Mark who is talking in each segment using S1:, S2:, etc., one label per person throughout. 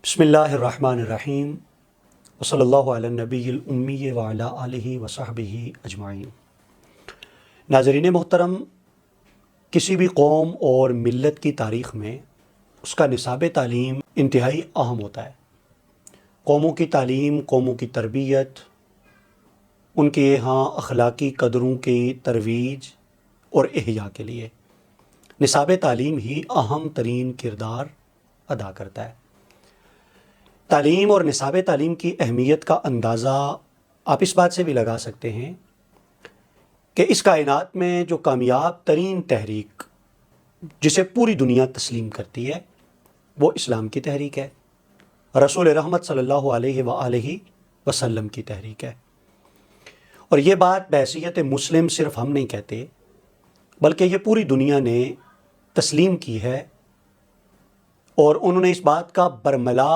S1: بسم اللہ الرحمن الرحیم وصلی اللہ علی النبی الامی وعلی آلہ وصحبہ اجمعین۔ ناظرین محترم، کسی بھی قوم اور ملت کی تاریخ میں اس کا نصاب تعلیم انتہائی اہم ہوتا ہے۔ قوموں کی تعلیم، قوموں کی تربیت، ان کے یہاں اخلاقی قدروں کی ترویج اور احیاء کے لیے نصاب تعلیم ہی اہم ترین کردار ادا کرتا ہے۔ تعلیم اور نصاب تعلیم کی اہمیت کا اندازہ آپ اس بات سے بھی لگا سکتے ہیں کہ اس کائنات میں جو کامیاب ترین تحریک جسے پوری دنیا تسلیم کرتی ہے وہ اسلام کی تحریک ہے، رسول رحمت صلی اللہ علیہ وآلہ وسلم کی تحریک ہے۔ اور یہ بات بحیثیت مسلم صرف ہم نہیں کہتے، بلکہ یہ پوری دنیا نے تسلیم کی ہے، اور انہوں نے اس بات کا برملا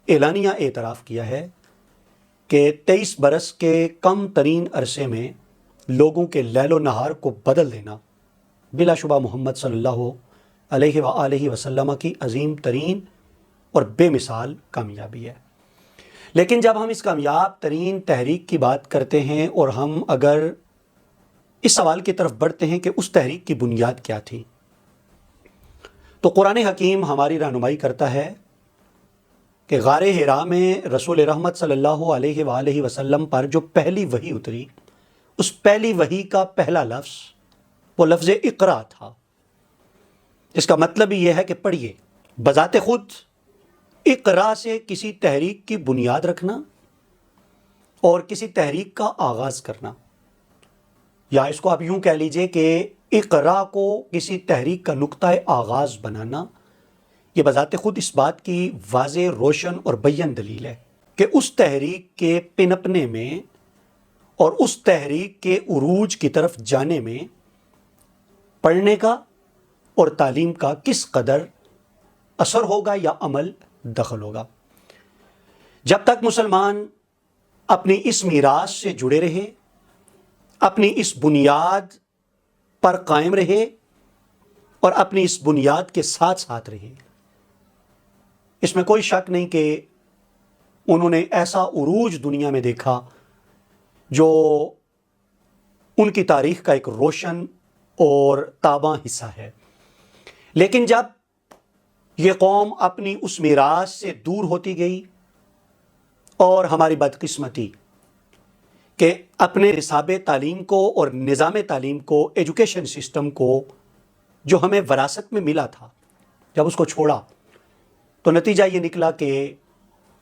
S1: اعلانیہ اعتراف کیا ہے کہ 23 برس کے کم ترین عرصے میں لوگوں کے لیل و نہار کو بدل دینا بلا شبہ محمد صلی اللہ علیہ وآلہ وسلم کی عظیم ترین اور بے مثال کامیابی ہے۔ لیکن جب ہم اس کامیاب ترین تحریک کی بات کرتے ہیں اور ہم اگر اس سوال کی طرف بڑھتے ہیں کہ اس تحریک کی بنیاد کیا تھی، تو قرآن حکیم ہماری رہنمائی کرتا ہے کہ غار حرا میں رسول رحمت صلی اللہ علیہ وآلہ وسلم پر جو پہلی وحی اتری، اس پہلی وحی کا پہلا لفظ وہ لفظ اقرا تھا، جس کا مطلب یہ ہے کہ پڑھیے۔ بذات خود اقرا سے کسی تحریک کی بنیاد رکھنا اور کسی تحریک کا آغاز کرنا، یا اس کو آپ یوں کہہ لیجئے کہ اقرا کو کسی تحریک کا نقطہ آغاز بنانا، یہ بذات خود اس بات کی واضح، روشن اور بیان دلیل ہے کہ اس تحریک کے پنپنے میں اور اس تحریک کے عروج کی طرف جانے میں پڑھنے کا اور تعلیم کا کس قدر اثر ہوگا یا عمل دخل ہوگا۔ جب تک مسلمان اپنی اس میراث سے جڑے رہے، اپنی اس بنیاد پر قائم رہے اور اپنی اس بنیاد کے ساتھ ساتھ رہے، اس میں کوئی شک نہیں کہ انہوں نے ایسا عروج دنیا میں دیکھا جو ان کی تاریخ کا ایک روشن اور تاباں حصہ ہے۔ لیکن جب یہ قوم اپنی اس میراث سے دور ہوتی گئی، اور ہماری بدقسمتی کہ اپنے نصاب تعلیم کو اور نظام تعلیم کو، ایجوکیشن سسٹم کو جو ہمیں وراثت میں ملا تھا، جب اس کو چھوڑا تو نتیجہ یہ نکلا کہ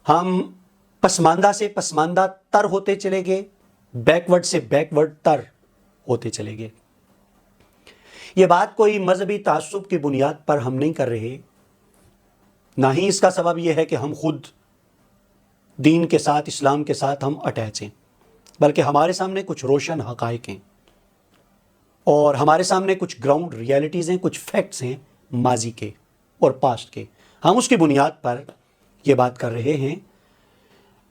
S1: ہم پسماندہ سے پسماندہ تر ہوتے چلے گئے، بیکورڈ سے بیکورڈ تر ہوتے چلے گئے۔ یہ بات کوئی مذہبی تعصب کی بنیاد پر ہم نہیں کر رہے، نہ ہی اس کا سبب یہ ہے کہ ہم خود دین کے ساتھ، اسلام کے ساتھ ہم اٹیچ ہیں، بلکہ ہمارے سامنے کچھ روشن حقائق ہیں اور ہمارے سامنے کچھ گراؤنڈ ریالٹیز ہیں، کچھ فیکٹس ہیں ماضی کے اور پاسٹ کے۔ ہم اس کی بنیاد پر یہ بات کر رہے ہیں۔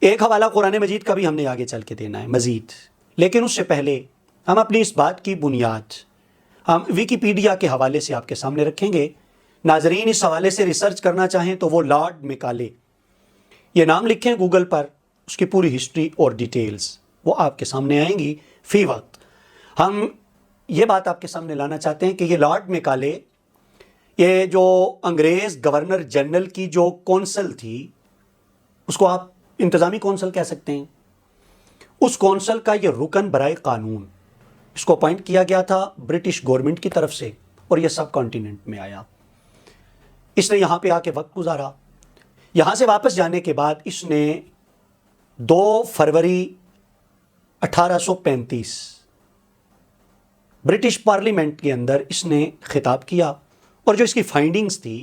S1: ایک حوالہ قرآن مجید کا بھی ہم نے آگے چل کے دینا ہے مزید، لیکن اس سے پہلے ہم اپنی اس بات کی بنیاد ہم ویکیپیڈیا کے حوالے سے آپ کے سامنے رکھیں گے۔ ناظرین اس حوالے سے ریسرچ کرنا چاہیں تو وہ لارڈ میکالے، یہ نام لکھیں گوگل پر، اس کی پوری ہسٹری اور ڈیٹیلز وہ آپ کے سامنے آئیں گی۔ فی وقت ہم یہ بات آپ کے سامنے لانا چاہتے ہیں کہ یہ لارڈ میکالے، یہ جو انگریز گورنر جنرل کی جو کونسل تھی، اس کو آپ انتظامی کونسل کہہ سکتے ہیں، اس کونسل کا یہ رکن برائے قانون، اس کو اپوائنٹ کیا گیا تھا برٹش گورنمنٹ کی طرف سے، اور یہ سب کانٹیننٹ میں آیا۔ اس نے یہاں پہ آ کے وقت گزارا۔ یہاں سے واپس جانے کے بعد اس نے 2 فروری 1835 برٹش پارلیمنٹ کے اندر اس نے خطاب کیا، اور جو اس کی فائنڈنگز تھی،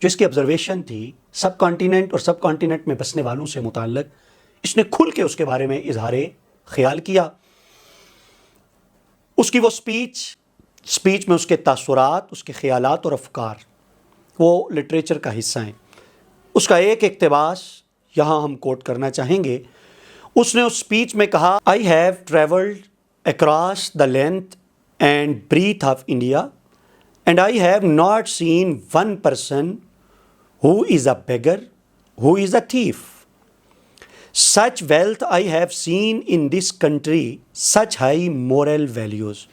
S1: جو اس کی آبزرویشن تھی سب کانٹیننٹ اور سب کانٹیننٹ میں بسنے والوں سے متعلق، اس نے کھل کے اس کے بارے میں اظہار خیال کیا۔ اس کی وہ سپیچ میں اس کے تاثرات، اس کے خیالات اور افکار وہ لٹریچر کا حصہ ہیں۔ اس کا ایک اقتباس یہاں ہم کوٹ کرنا چاہیں گے۔ اس نے اس سپیچ میں کہا، I have traveled across the length and breadth of India and I have not seen one person who is a beggar who is a thief. Such wealth I have seen in this country, such high moral values,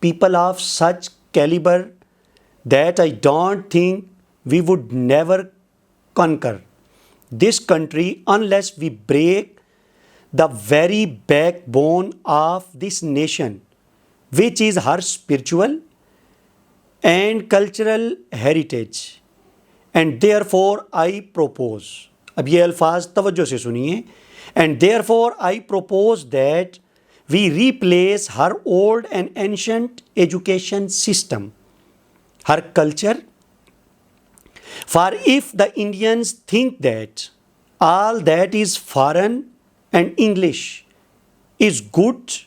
S1: people of such caliber that I don't think we would never conquer this country unless we break the very backbone of this nation, which is her spiritual and cultural heritage. And therefore I propose, اب یہ الفاظ توجہ سے سنیے, and therefore I propose that we replace her old and ancient education system, her culture. For if the Indians think that all that is foreign and English is good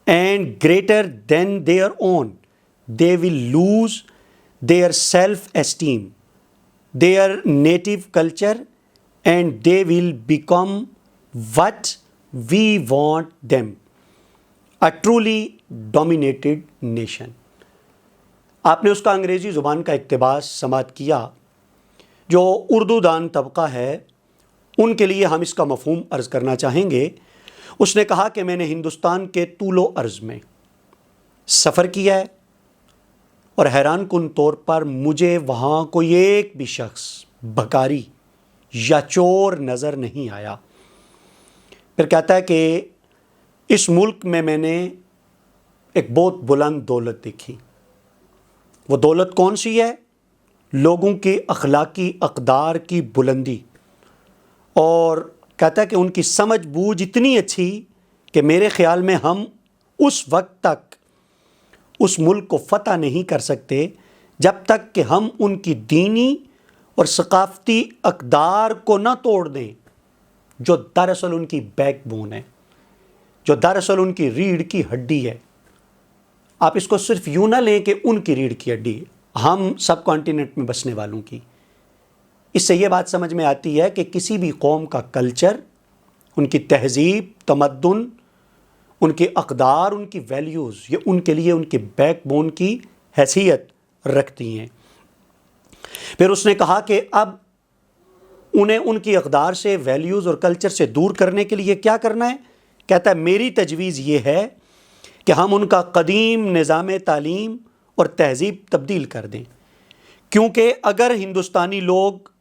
S1: and greater than their own, they will lose their self-esteem, their native culture, and they will become what we want them, a truly dominated nation. آپ نے اس کا انگریزی زبان کا اقتباس سماعت کیا. جو اردو دان طبقہ ہے ان کے لیے ہم اس کا مفہوم عرض کرنا چاہیں گے. اس نے کہا کہ میں نے ہندوستان کے طول و عرض میں سفر کیا ہے اور حیران کن طور پر مجھے وہاں کوئی ایک بھی شخص بھکاری یا چور نظر نہیں آیا. پھر کہتا ہے کہ اس ملک میں نے ایک بہت بلند دولت دیکھی. وہ دولت کون سی ہے؟ لوگوں کی اخلاقی اقدار کی بلندی. اور کہتا ہے کہ ان کی سمجھ بوجھ اتنی اچھی کہ میرے خیال میں ہم اس وقت تک اس ملک کو فتح نہیں کر سکتے جب تک کہ ہم ان کی دینی اور ثقافتی اقدار کو نہ توڑ دیں، جو دراصل ان کی بیک بون ہے، جو دراصل ان کی ریڑھ کی ہڈی ہے. آپ اس کو صرف یوں نہ لیں کہ ان کی ریڑھ کی ہڈی ہے، ہم سب کانٹیننٹ میں بسنے والوں کی. اس سے یہ بات سمجھ میں آتی ہے کہ کسی بھی قوم کا کلچر، ان کی تہذیب، تمدن، ان کے اقدار، ان کی ویلیوز، یہ ان کے لیے ان کے بیک بون کی حیثیت رکھتی ہیں. پھر اس نے کہا کہ اب انہیں ان کی اقدار سے، ویلیوز اور کلچر سے دور کرنے کے لیے کیا کرنا ہے؟ کہتا ہے میری تجویز یہ ہے کہ ہم ان کا قدیم نظام تعلیم اور تہذیب تبدیل کر دیں. کیونکہ اگر ہندوستانی لوگ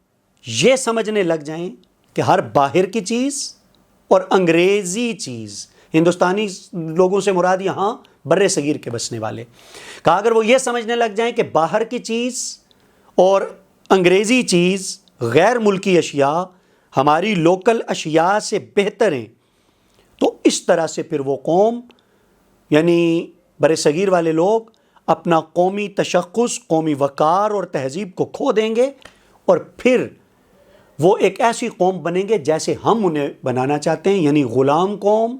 S1: یہ سمجھنے لگ جائیں کہ ہر باہر کی چیز اور انگریزی چیز، ہندوستانی لوگوں سے مراد یہاں بر صغیر کے بسنے والے، کہا اگر وہ یہ سمجھنے لگ جائیں کہ باہر کی چیز اور انگریزی چیز، غیر ملکی اشیاء ہماری لوکل اشیاء سے بہتر ہیں، تو اس طرح سے پھر وہ قوم، یعنی بر صغیر والے لوگ اپنا قومی تشخص، قومی وقار اور تہذیب کو کھو دیں گے، اور پھر وہ ایک ایسی قوم بنیں گے جیسے ہم انہیں بنانا چاہتے ہیں، یعنی غلام قوم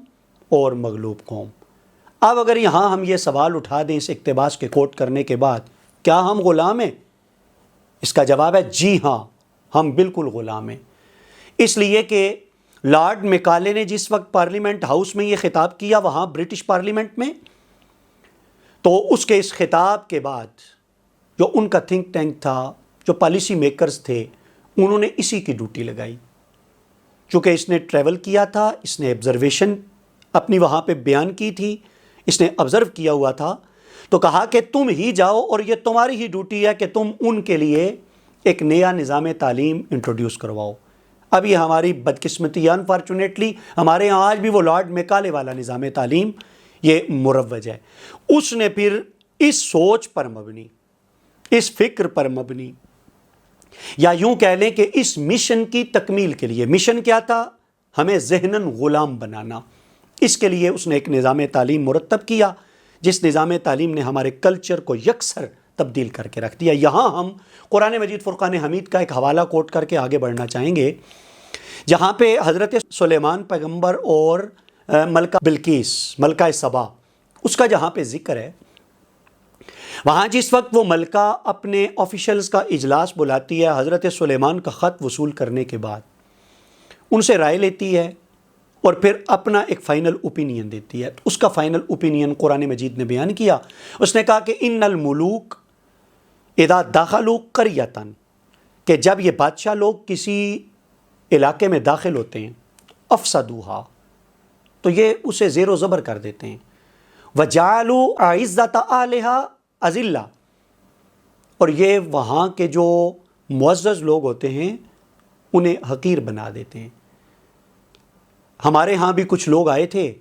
S1: اور مغلوب قوم. اب اگر یہاں ہم یہ سوال اٹھا دیں اس اقتباس کے کوٹ کرنے کے بعد، کیا ہم غلام ہیں؟ اس کا جواب ہے جی ہاں، ہم بالکل غلام ہیں. اس لیے کہ لارڈ میکالے نے جس وقت پارلیمنٹ ہاؤس میں یہ خطاب کیا، وہاں برٹش پارلیمنٹ میں، تو اس کے اس خطاب کے بعد جو ان کا تھنک ٹینک تھا، جو پالیسی میکرز تھے، انہوں نے اسی کی ڈیوٹی لگائی. چونکہ اس نے ٹریول کیا تھا، اس نے آبزرویشن اپنی وہاں پہ بیان کی تھی، اس نے آبزرو کیا ہوا تھا، تو کہا کہ تم ہی جاؤ اور یہ تمہاری ہی ڈیوٹی ہے کہ تم ان کے لیے ایک نیا نظام تعلیم انٹروڈیوس کرواؤ. اب یہ ہماری بدقسمتی، انفارچونیٹلی ہمارے یہاں آج بھی وہ لارڈ میکالے والا نظام تعلیم یہ مروج ہے. اس نے پھر اس سوچ پر مبنی، اس فکر پر مبنی، یا یوں کہہ لیں کہ اس مشن کی تکمیل کے لیے، مشن کیا تھا؟ ہمیں ذہناً غلام بنانا. اس کے لیے اس نے ایک نظام تعلیم مرتب کیا، جس نظام تعلیم نے ہمارے کلچر کو یکسر تبدیل کر کے رکھ دیا. یہاں ہم قرآن مجید فرقان حمید کا ایک حوالہ کوٹ کر کے آگے بڑھنا چاہیں گے، جہاں پہ حضرت سلیمان پیغمبر اور ملکہ بلقیس، ملکہ سبا، اس کا جہاں پہ ذکر ہے، وہاں جس وقت وہ ملکہ اپنے آفیشلز کا اجلاس بلاتی ہے حضرت سلیمان کا خط وصول کرنے کے بعد، ان سے رائے لیتی ہے اور پھر اپنا ایک فائنل اوپینین دیتی ہے. اس کا فائنل اوپینین قرآن مجید نے بیان کیا. اس نے کہا کہ ان الملوک اذا دخلوا قریۃ، کہ جب یہ بادشاہ لوگ کسی علاقے میں داخل ہوتے ہیں افسدوہا، تو یہ اسے زیر و زبر کر دیتے ہیں. وجعلوا اعزت اہلہا اذلہ، اور یہ وہاں کے جو معزز لوگ ہوتے ہیں انہیں حقیر بنا دیتے ہیں. ہمارے ہاں بھی کچھ لوگ آئے تھے،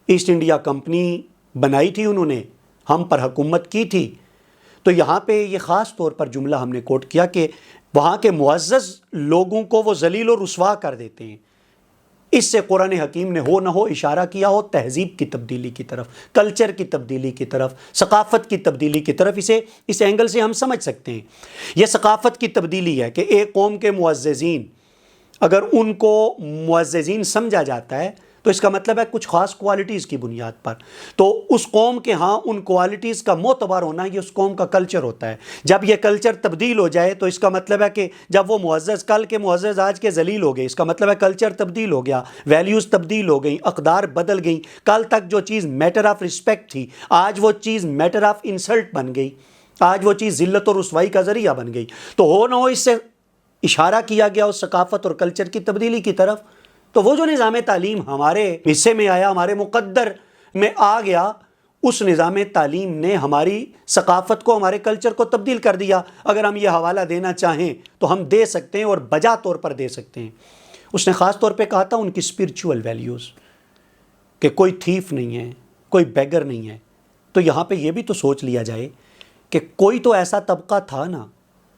S1: ایسٹ انڈیا کمپنی بنائی تھی انہوں نے، ہم پر حکومت کی تھی، تو یہاں پہ یہ خاص طور پر جملہ ہم نے کوٹ کیا کہ وہاں کے معزز لوگوں کو وہ ذلیل و رسوا کر دیتے ہیں. اس سے قرآن حکیم نے ہو نہ ہو اشارہ کیا ہو تہذیب کی تبدیلی کی طرف، کلچر کی تبدیلی کی طرف، ثقافت کی تبدیلی کی طرف. اسے اس اینگل سے ہم سمجھ سکتے ہیں. یہ ثقافت کی تبدیلی ہے کہ ایک قوم کے معززین اگر ان کو معززین سمجھا جاتا ہے تو اس کا مطلب ہے کچھ خاص کوالٹیز کی بنیاد پر، تو اس قوم کے ہاں ان کوالٹیز کا معتبر ہونا یہ اس قوم کا کلچر ہوتا ہے. جب یہ کلچر تبدیل ہو جائے تو اس کا مطلب ہے کہ جب وہ معزز کل کے معزز آج کے ذلیل ہو گئے، اس کا مطلب ہے کلچر تبدیل ہو گیا، ویلیوز تبدیل ہو گئیں، اقدار بدل گئیں. کل تک جو چیز میٹر آف رسپیکٹ تھی آج وہ چیز میٹر آف انسلٹ بن گئی، آج وہ چیز ذلت و رسوائی کا ذریعہ بن گئی. تو ہو نہ ہو اس سے اشارہ کیا گیا اس ثقافت اور کلچر کی تبدیلی کی طرف. تو وہ جو نظام تعلیم ہمارے حصے میں آیا، ہمارے مقدر میں آ گیا، اس نظام تعلیم نے ہماری ثقافت کو، ہمارے کلچر کو تبدیل کر دیا. اگر ہم یہ حوالہ دینا چاہیں تو ہم دے سکتے ہیں اور بجا طور پر دے سکتے ہیں. اس نے خاص طور پہ کہا تھا ان کی اسپرچول ویلیوز، کہ کوئی تھیف نہیں ہے، کوئی بیگر نہیں ہے. تو یہاں پہ یہ بھی تو سوچ لیا جائے کہ کوئی تو ایسا طبقہ تھا نا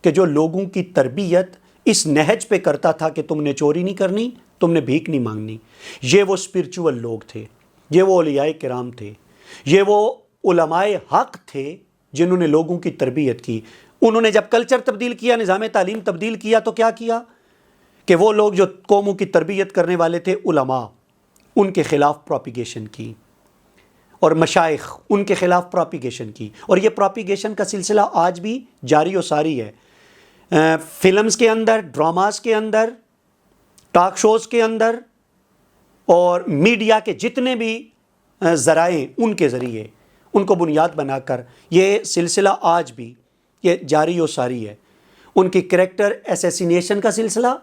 S1: کہ جو لوگوں کی تربیت اس نہج پہ کرتا تھا کہ تم نے چوری نہیں کرنی، تم نے بھیک نہیں مانگنی. یہ وہ اسپرچول لوگ تھے، یہ وہ اولیاء کرام تھے، یہ وہ علماء حق تھے جنہوں نے لوگوں کی تربیت کی. انہوں نے جب کلچر تبدیل کیا، نظام تعلیم تبدیل کیا، تو کیا کیا کہ وہ لوگ جو قوموں کی تربیت کرنے والے تھے، علماء، ان کے خلاف پروپیگیشن کی، اور مشائخ ان کے خلاف پروپیگیشن کی. اور یہ پروپیگیشن کا سلسلہ آج بھی جاری و ساری ہے. فلمز کے اندر، ڈراماز کے اندر، ٹاک شوز کے اندر، اور میڈیا کے جتنے بھی ذرائع ان کے ذریعے ان کو بنیاد بنا کر یہ سلسلہ آج بھی یہ جاری و ساری ہے. ان کی کریکٹر ایسیسینیشن کا سلسلہ،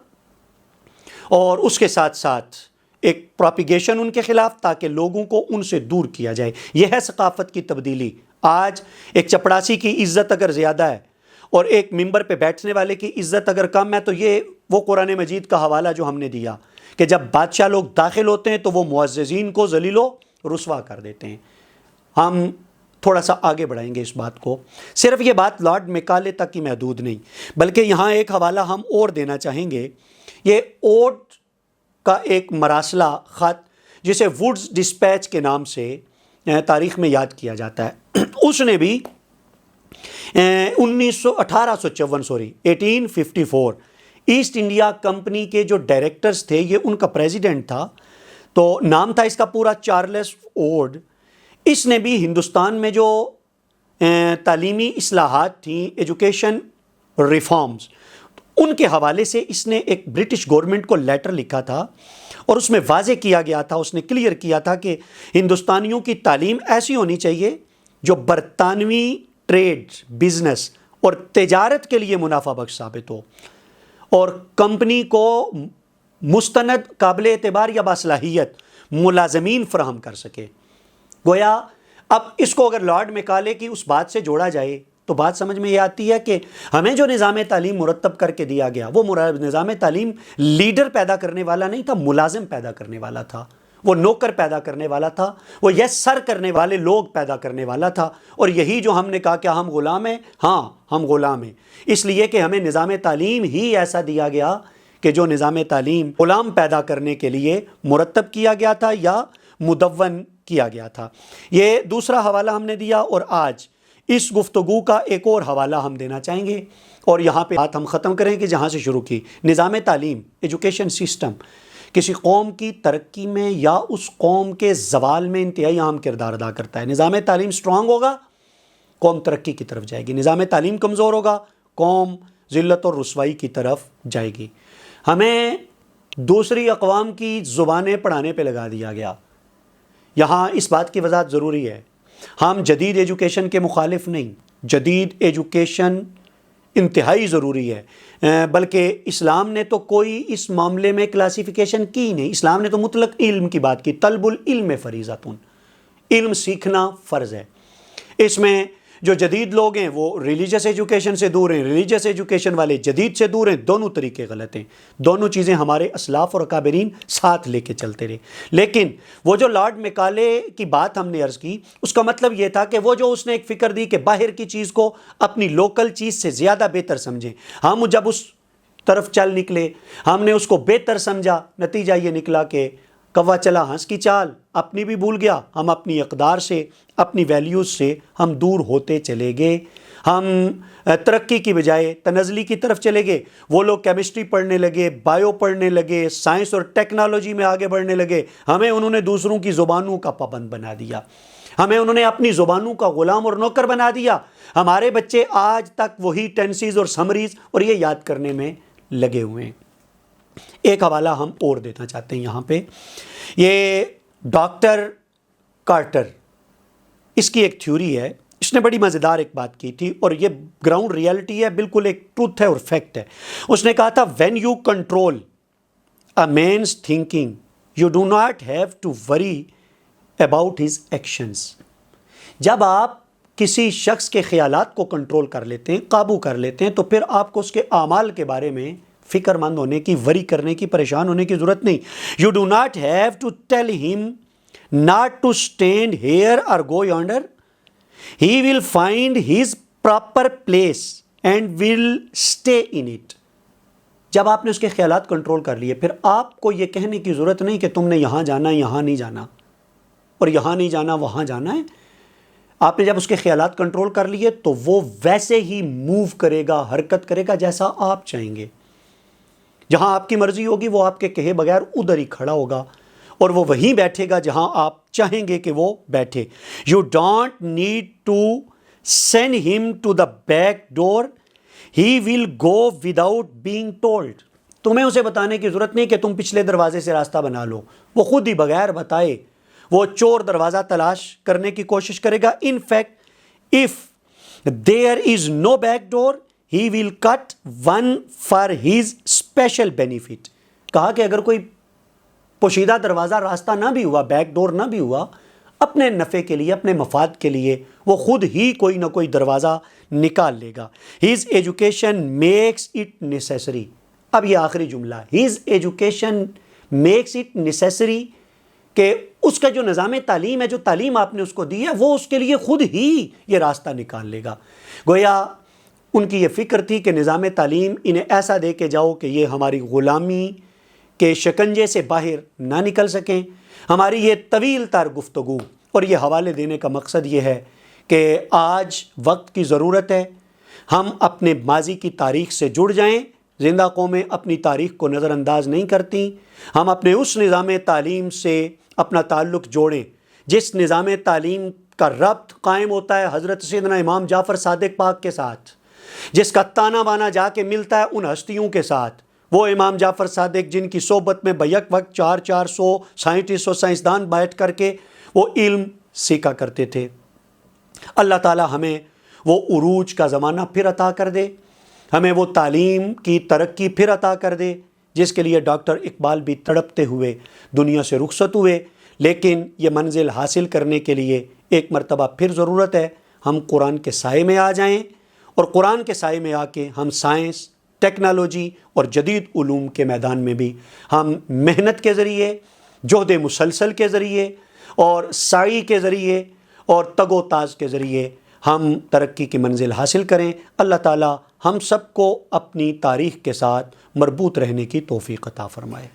S1: اور اس کے ساتھ ساتھ ایک پروپیگیشن ان کے خلاف تاکہ لوگوں کو ان سے دور کیا جائے. یہ ہے ثقافت کی تبدیلی. آج ایک چپڑاسی کی عزت اگر زیادہ ہے اور ایک ممبر پہ بیٹھنے والے کی عزت اگر کم ہے، تو یہ وہ قرآن مجید کا حوالہ جو ہم نے دیا کہ جب بادشاہ لوگ داخل ہوتے ہیں تو وہ معززین کو ذلیل و رسوا کر دیتے ہیں. ہم تھوڑا سا آگے بڑھائیں گے اس بات کو. صرف یہ بات لارڈ میکالے تک ہی محدود نہیں، بلکہ یہاں ایک حوالہ ہم اور دینا چاہیں گے. یہ اوٹ کا ایک مراسلہ خط جسے ووڈز ڈسپیچ کے نام سے تاریخ میں یاد کیا جاتا ہے، اس نے بھی 1854 ایسٹ انڈیا کمپنی کے جو ڈائریکٹرز تھے، یہ ان کا پریزیڈنٹ تھا، تو نام تھا اس کا پورا چارلس اوڈ. اس نے بھی ہندوستان میں جو تعلیمی اصلاحات تھیں، ایجوکیشن ریفارمز، ان کے حوالے سے اس نے ایک برٹش گورنمنٹ کو لیٹر لکھا تھا، اور اس میں واضح کیا گیا تھا، اس نے کلیئر کیا تھا کہ ہندوستانیوں کی تعلیم ایسی ہونی چاہیے جو برطانوی ٹریڈ، بزنس اور تجارت کے لیے منافع بخش ثابت ہو، اور کمپنی کو مستند، قابل اعتبار یا باصلاحیت ملازمین فراہم کر سکے. گویا اب اس کو اگر لارڈ میکالے کی اس بات سے جوڑا جائے تو بات سمجھ میں یہ آتی ہے کہ ہمیں جو نظام تعلیم مرتب کر کے دیا گیا، وہ نظام تعلیم لیڈر پیدا کرنے والا نہیں تھا، ملازم پیدا کرنے والا تھا، وہ نوکر پیدا کرنے والا تھا، وہ یس سر کرنے والے لوگ پیدا کرنے والا تھا. اور یہی جو ہم نے کہا کہ ہم غلام ہیں، ہاں ہم غلام ہیں، اس لیے کہ ہمیں نظام تعلیم ہی ایسا دیا گیا کہ جو نظام تعلیم غلام پیدا کرنے کے لیے مرتب کیا گیا تھا یا مدون کیا گیا تھا. یہ دوسرا حوالہ ہم نے دیا، اور آج اس گفتگو کا ایک اور حوالہ ہم دینا چاہیں گے، اور یہاں پہ بات ہم ختم کریں کہ جہاں سے شروع کی. نظام تعلیم، ایجوکیشن سسٹم کسی قوم کی ترقی میں یا اس قوم کے زوال میں انتہائی اہم کردار ادا کرتا ہے. نظام تعلیم سٹرونگ ہوگا، قوم ترقی کی طرف جائے گی. نظام تعلیم کمزور ہوگا، قوم ذلت اور رسوائی کی طرف جائے گی. ہمیں دوسری اقوام کی زبانیں پڑھانے پہ لگا دیا گیا. یہاں اس بات کی وضاحت ضروری ہے، ہم جدید ایجوکیشن کے مخالف نہیں. جدید ایجوکیشن انتہائی ضروری ہے، بلکہ اسلام نے تو کوئی اس معاملے میں کلاسیفیکیشن کی نہیں۔ اسلام نے تو مطلق علم کی بات کی، طلب العلم فریضۃ، علم سیکھنا فرض ہے۔ اس میں جو جدید لوگ ہیں وہ ریلیجس ایجوکیشن سے دور ہیں، ریلیجس ایجوکیشن والے جدید سے دور ہیں، دونوں طریقے غلط ہیں۔ دونوں چیزیں ہمارے اسلاف اور اکابرین ساتھ لے کے چلتے رہے۔ لیکن وہ جو لارڈ میکالے کی بات ہم نے عرض کی، اس کا مطلب یہ تھا کہ وہ جو اس نے ایک فکر دی کہ باہر کی چیز کو اپنی لوکل چیز سے زیادہ بہتر سمجھیں، ہم جب اس طرف چل نکلے، ہم نے اس کو بہتر سمجھا، نتیجہ یہ نکلا کہ کوا چلا ہنس کی چال، اپنی بھی بھول گیا، ہم اپنی اقدار سے، اپنی ویلیوز سے ہم دور ہوتے چلے گئے۔ ہم ترقی کی بجائے تنزلی کی طرف چلے گئے۔ وہ لوگ کیمسٹری پڑھنے لگے، بایو پڑھنے لگے، سائنس اور ٹیکنالوجی میں آگے بڑھنے لگے، ہمیں انہوں نے دوسروں کی زبانوں کا پابند بنا دیا، ہمیں انہوں نے اپنی زبانوں کا غلام اور نوکر بنا دیا۔ ہمارے بچے آج تک وہی ٹینسیز اور سمریز اور یہ یاد کرنے میں لگے ہوئے ہیں۔ ایک حوالہ ہم اور دینا چاہتے ہیں یہاں پہ، یہ ڈاکٹر کارٹر، اس کی ایک تھیوری ہے، اس نے بڑی مزیدار ایک بات کی تھی اور یہ گراؤنڈ ریالٹی ہے، بالکل ایک ٹروتھ ہے اور فیکٹ ہے۔ اس نے کہا تھا when you control a man's thinking you do not have to worry about his actions۔ جب آپ کسی شخص کے خیالات کو کنٹرول کر لیتے ہیں، قابو کر لیتے ہیں، تو پھر آپ کو اس کے اعمال کے بارے میں فکر مند ہونے کی، وری کرنے کی، پریشان ہونے کی ضرورت نہیں۔ You do not have to tell him not to stand here or go yonder. He will find his proper place and will stay in it۔ جب آپ نے اس کے خیالات کنٹرول کر لیے، پھر آپ کو یہ کہنے کی ضرورت نہیں کہ تم نے یہاں جانا ہے، یہاں نہیں جانا، اور یہاں نہیں جانا، وہاں جانا ہے۔ آپ نے جب اس کے خیالات کنٹرول کر لیے تو وہ ویسے ہی موو کرے گا، حرکت کرے گا جیسا آپ چاہیں گے۔ جہاں آپ کی مرضی ہوگی وہ آپ کے کہے بغیر ادھر ہی کھڑا ہوگا، اور وہ وہیں بیٹھے گا جہاں آپ چاہیں گے کہ وہ بیٹھے۔ You don't need to send him to the back door. He will go without being told۔ تمہیں اسے بتانے کی ضرورت نہیں کہ تم پچھلے دروازے سے راستہ بنا لو، وہ خود ہی بغیر بتائے وہ چور دروازہ تلاش کرنے کی کوشش کرے گا۔ In fact, if there is no back door, he will cut one for his special benefit۔ کہا کہ اگر کوئی پوشیدہ دروازہ راستہ نہ بھی ہوا، بیک ڈور نہ بھی ہوا، اپنے نفع کے لیے، اپنے مفاد کے لیے وہ خود ہی کوئی نہ کوئی دروازہ نکال لے گا۔ His education makes it necessary۔ اب یہ آخری جملہ، His education makes it necessary، کہ اس کا جو نظام تعلیم ہے، جو تعلیم آپ نے اس کو دی ہے، وہ اس کے لیے خود ہی یہ راستہ نکال لے گا۔ گویا ان کی یہ فکر تھی کہ نظام تعلیم انہیں ایسا دے کے جاؤ کہ یہ ہماری غلامی کے شکنجے سے باہر نہ نکل سکیں۔ ہماری یہ طویل تر گفتگو اور یہ حوالے دینے کا مقصد یہ ہے کہ آج وقت کی ضرورت ہے، ہم اپنے ماضی کی تاریخ سے جڑ جائیں۔ زندہ قومیں اپنی تاریخ کو نظر انداز نہیں کرتی۔ ہم اپنے اس نظام تعلیم سے اپنا تعلق جوڑیں جس نظام تعلیم کا ربط قائم ہوتا ہے حضرت سیدنا امام جعفر صادق پاک کے ساتھ، جس کا تانا بانا جا کے ملتا ہے ان ہستیوں کے ساتھ، وہ امام جعفر صادق جن کی صحبت میں بیک وقت 400 سائنٹسٹ اور سائنسدان بیٹھ کر کے وہ علم سیکھا کرتے تھے۔ اللہ تعالی ہمیں وہ عروج کا زمانہ پھر عطا کر دے، ہمیں وہ تعلیم کی ترقی پھر عطا کر دے جس کے لیے ڈاکٹر اقبال بھی تڑپتے ہوئے دنیا سے رخصت ہوئے۔ لیکن یہ منزل حاصل کرنے کے لیے ایک مرتبہ پھر ضرورت ہے ہم قرآن کے سائے میں آ جائیں، اور قرآن کے سائے میں آ کے ہم سائنس، ٹیکنالوجی اور جدید علوم کے میدان میں بھی ہم محنت کے ذریعے، جہد مسلسل کے ذریعے اور سعی کے ذریعے اور تگ و تاز کے ذریعے ہم ترقی کی منزل حاصل کریں۔ اللہ تعالی ہم سب کو اپنی تاریخ کے ساتھ مربوط رہنے کی توفیق عطا فرمائے۔